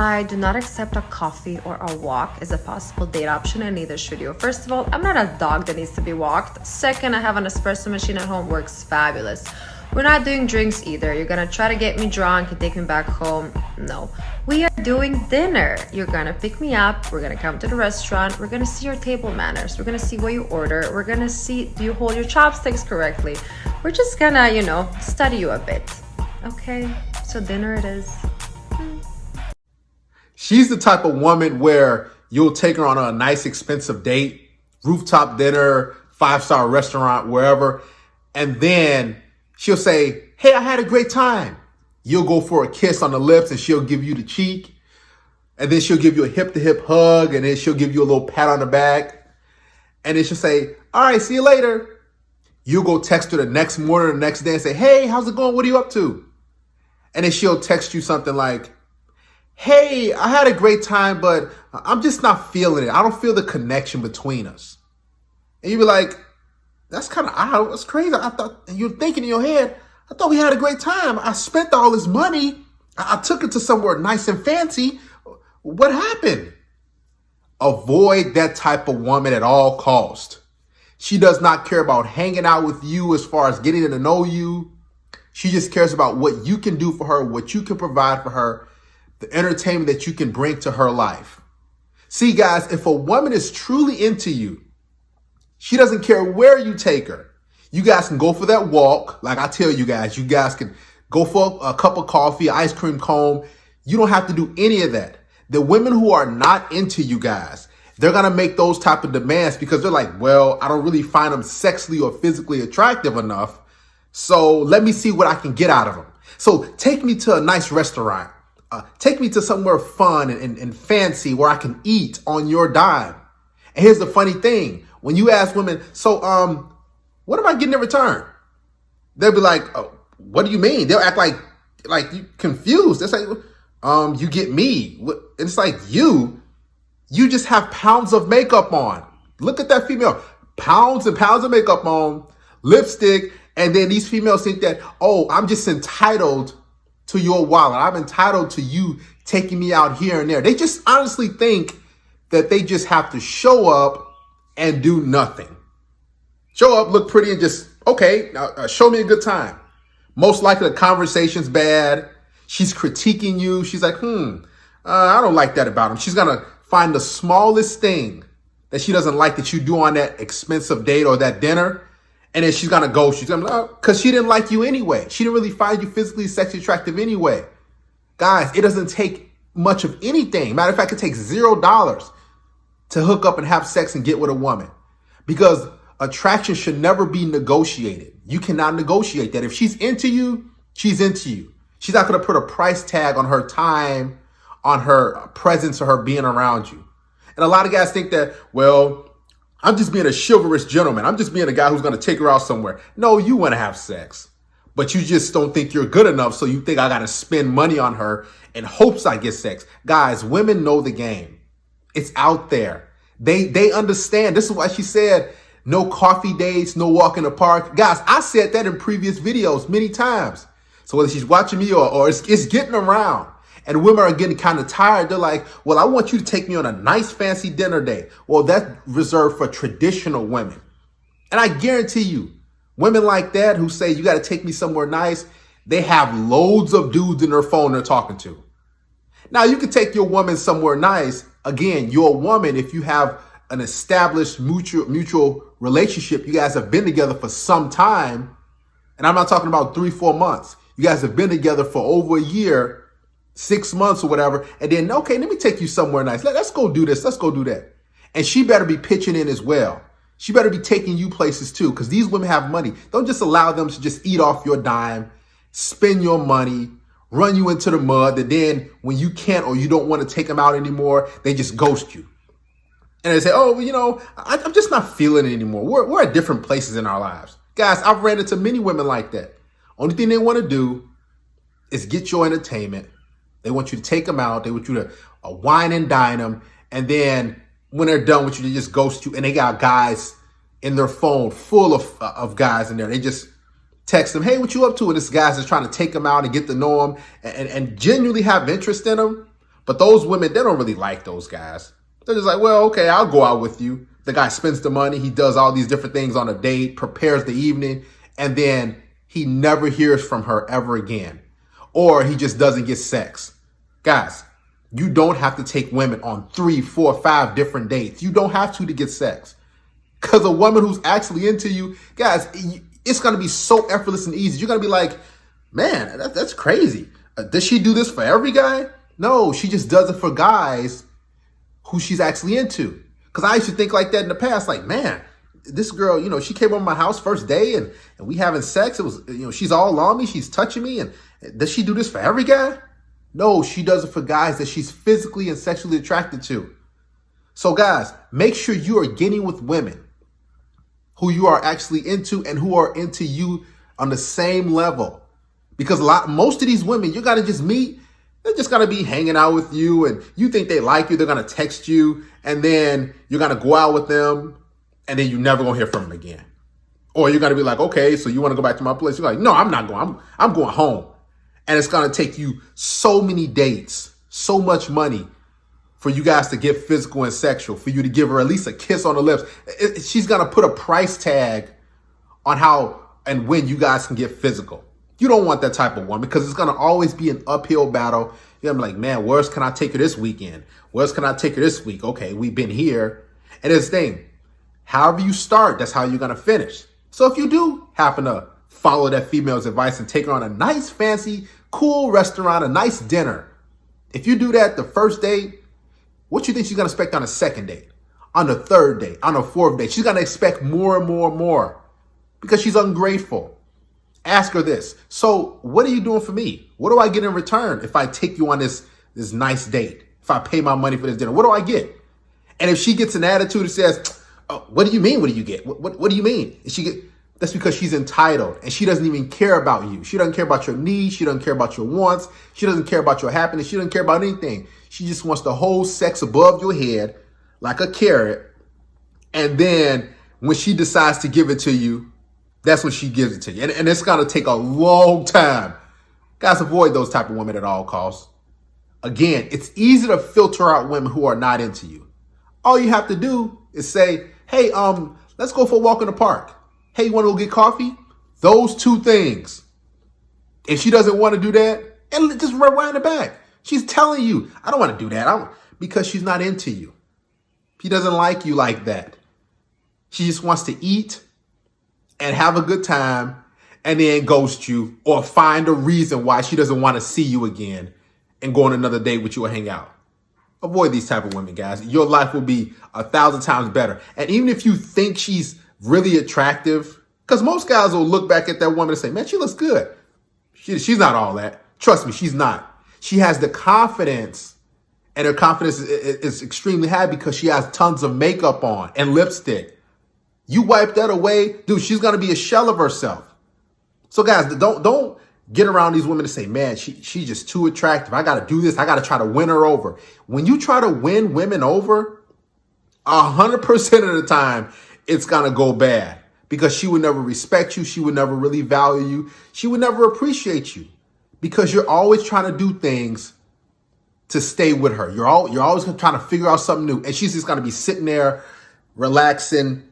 I do not accept a coffee or a walk as a possible date option, and neither should you. First of all, I'm not a dog that needs to be walked. Second, I have an espresso machine at home, works fabulous. We're not doing drinks either. You're gonna try to get me drunk and take me back home. No. We are doing dinner. You're gonna pick me up. We're gonna come to the restaurant. We're gonna see your table manners. We're gonna see what you order. We're gonna see, do you hold your chopsticks correctly? We're just gonna, study you a bit. Okay, so dinner it is. She's the type of woman where you'll take her on a nice, expensive date, rooftop dinner, 5-star restaurant, wherever. And then she'll say, hey, I had a great time. You'll go for a kiss on the lips and she'll give you the cheek. And then she'll give you a hip to hip hug. And then she'll give you a little pat on the back. And then she'll say, all right, see you later. You'll go text her the next morning or the next day and say, hey, how's it going? What are you up to? And then she'll text you something like, hey, I had a great time, but I'm just not feeling it. I don't feel the connection between us. And you'd be like, that's kind of odd. That's crazy. I thought, and you're thinking in your head, I thought we had a great time. I spent all this money. I took it to somewhere nice and fancy. What happened? Avoid that type of woman at all cost. She does not care about hanging out with you as far as getting to know you. She just cares about what you can do for her, what you can provide for her, the entertainment that you can bring to her life. See, guys, if a woman is truly into you, she doesn't care where you take her. You guys can go for that walk. Like I tell you guys can go for a cup of coffee, ice cream cone. You don't have to do any of that. The women who are not into you guys, they're going to make those type of demands because they're like, well, I don't really find them sexually or physically attractive enough. So let me see what I can get out of them. So take me to a nice restaurant. Take me to somewhere fun and fancy where I can eat on your dime. And here's the funny thing. When you ask women, so what am I getting in return? They'll be like, oh, what do you mean? They'll act like you confused. They'll say, you get me. And it's like you just have pounds of makeup on. Look at that female. Pounds and pounds of makeup on, lipstick. And then these females think that, oh, I'm just entitled to your wallet. I'm entitled to you taking me out here and there. They just honestly think that they just have to show up and do nothing. Show up, look pretty, and just, okay, show me a good time. Most likely the conversation's bad. She's critiquing you. She's like, I don't like that about him. She's going to find the smallest thing that she doesn't like that you do on that expensive date or that dinner. And then she's going to go, she's going to, because she didn't like you anyway. She didn't really find you physically sexually attractive anyway. Guys, it doesn't take much of anything. Matter of fact, it takes $0 to hook up and have sex and get with a woman. Because attraction should never be negotiated. You cannot negotiate that. If she's into you, she's into you. She's not going to put a price tag on her time, on her presence, or her being around you. And a lot of guys think that, well, I'm just being a chivalrous gentleman. I'm just being a guy who's going to take her out somewhere. No, you want to have sex, but you just don't think you're good enough. So you think I got to spend money on her in hopes I get sex. Guys, women know the game. It's out there. They understand. This is why she said no coffee dates, no walk in the park. Guys, I said that in previous videos many times. So whether she's watching me or it's getting around. And women are getting kind of tired. They're like, well, I want you to take me on a nice fancy dinner date. Well, that's reserved for traditional women. And I guarantee you, women like that who say you got to take me somewhere nice, they have loads of dudes in their phone they're talking to. Now, you can take your woman somewhere nice. Again, you're a woman if you have an established mutual relationship. You guys have been together for some time. And I'm not talking about 3-4 months. You guys have been together for over a year, 6 months or whatever, and then, okay, let me take you somewhere nice. Let's go do this. Let's go do that. And she better be pitching in as well. She better be taking you places too, because these women have money. Don't just allow them to just eat off your dime, spend your money, run you into the mud, that then when you can't or you don't want to take them out anymore, they just ghost you. And they say, oh, I'm just not feeling it anymore. We're at different places in our lives. Guys, I've ran into many women like that. Only thing they want to do is get your entertainment. They want you to take them out. They want you to wine and dine them. And then when they're done with you, they just ghost you. And they got guys in their phone full of guys in there. They just text them, hey, what you up to? And this guy's just trying to take them out and get to know them and genuinely have interest in them. But those women, they don't really like those guys. They're just like, well, okay, I'll go out with you. The guy spends the money. He does all these different things on a date, prepares the evening, and then he never hears from her ever again. Or he just doesn't get sex. Guys, you don't have to take women on 3, 4, 5 different dates. You don't have to get sex. Because a woman who's actually into you, guys, it's going to be so effortless and easy. You're going to be like, man, that's crazy. Does she do this for every guy? No, she just does it for guys who she's actually into. Because I used to think like that in the past, like, man, this girl, she came over my house first day and we having sex. It was, she's all on me. She's touching me. And does she do this for every guy? No, she does it for guys that she's physically and sexually attracted to. So guys, make sure you are getting with women who you are actually into and who are into you on the same level. Because most of these women you're gonna just meet, they're just gonna be hanging out with you and you think they like you, they're gonna text you and then you're gonna go out with them and then you're never gonna hear from them again. Or you're gonna be like, okay, so you wanna go back to my place? You're like, no, I'm not going, I'm going home. And it's gonna take you so many dates, so much money for you guys to get physical and sexual, for you to give her at least a kiss on the lips. She's gonna put a price tag on how and when you guys can get physical. You don't want that type of woman because it's gonna always be an uphill battle. You're gonna be like, man, where can I take her this weekend? Where can I take her this week? Okay, we've been here. And this thing, however you start, that's how you're gonna finish. So if you do happen to follow that female's advice and take her on a nice, fancy, cool restaurant, a nice dinner, if you do that the first date, what you think she's gonna expect on a second date, on the third date, on the fourth date? She's gonna expect more and more and more because she's ungrateful. Ask her this. So what are you doing for me? What do I get in return if I take you on this nice date? If I pay my money for this dinner, what do I get? And if she gets an attitude that says, oh, what do you mean? What do you get? What do you mean? That's because she's entitled and she doesn't even care about you. She doesn't care about your needs. She doesn't care about your wants. She doesn't care about your happiness. She doesn't care about anything. She just wants to hold sex above your head like a carrot. And then when she decides to give it to you, that's when she gives it to you. And it's going to take a long time. Guys, avoid those type of women at all costs. Again, it's easy to filter out women who are not into you. All you have to do is say, hey, let's go for a walk in the park. Hey, you want to go get coffee? Those two things. If she doesn't want to do that, and just rewind it back. She's telling you, I don't want to do that because she's not into you. She doesn't like you like that. She just wants to eat and have a good time and then ghost you or find a reason why she doesn't want to see you again and go on another date with you or hang out. Avoid these type of women, guys. Your life will be 1,000 times better. And even if you think she's really attractive, because most guys will look back at that woman and say, man, she looks good. She's not all that. Trust me, she's not. She has the confidence, and her confidence is extremely high because she has tons of makeup on and lipstick. You wipe that away, dude, she's going to be a shell of herself. So guys, don't get around these women and say, man, she's just too attractive. I got to do this. I got to try to win her over. When you try to win women over, 100% of the time, it's going to go bad because she would never respect you. She would never really value you. She would never appreciate you because you're always trying to do things to stay with her. You're always trying to figure out something new. And she's just going to be sitting there relaxing,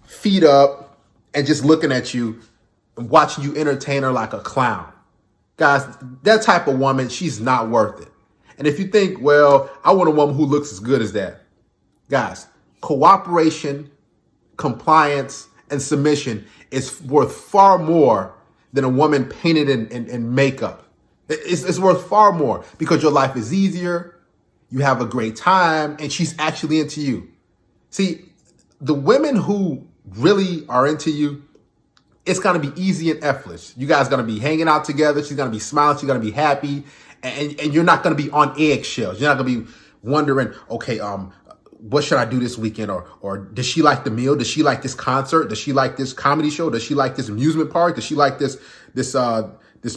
feet up, and just looking at you and watching you entertain her like a clown. Guys, that type of woman, she's not worth it. And if you think, well, I want a woman who looks as good as that. Guys, cooperation, compliance, and submission is worth far more than a woman painted in makeup. It's worth far more because your life is easier, you have a great time, and she's actually into you. See, the women who really are into you, it's going to be easy and effortless. You guys are going to be hanging out together. She's going to be smiling. She's going to be happy. And you're not going to be on eggshells. You're not going to be wondering, okay, what should I do this weekend? Or does she like the meal? Does she like this concert? Does she like this comedy show? Does she like this amusement park? Does she like this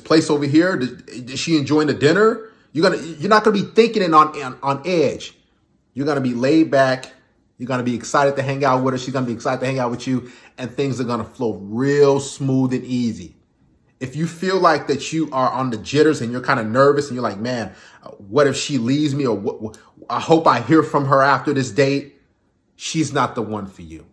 place over here? Is she enjoying the dinner? You're not going to be thinking it on edge. You're going to be laid back. You're going to be excited to hang out with her. She's going to be excited to hang out with you. And things are going to flow real smooth and easy. If you feel like that you are on the jitters and you're kind of nervous and you're like, man, what if she leaves me, or I hope I hear from her after this date, she's not the one for you.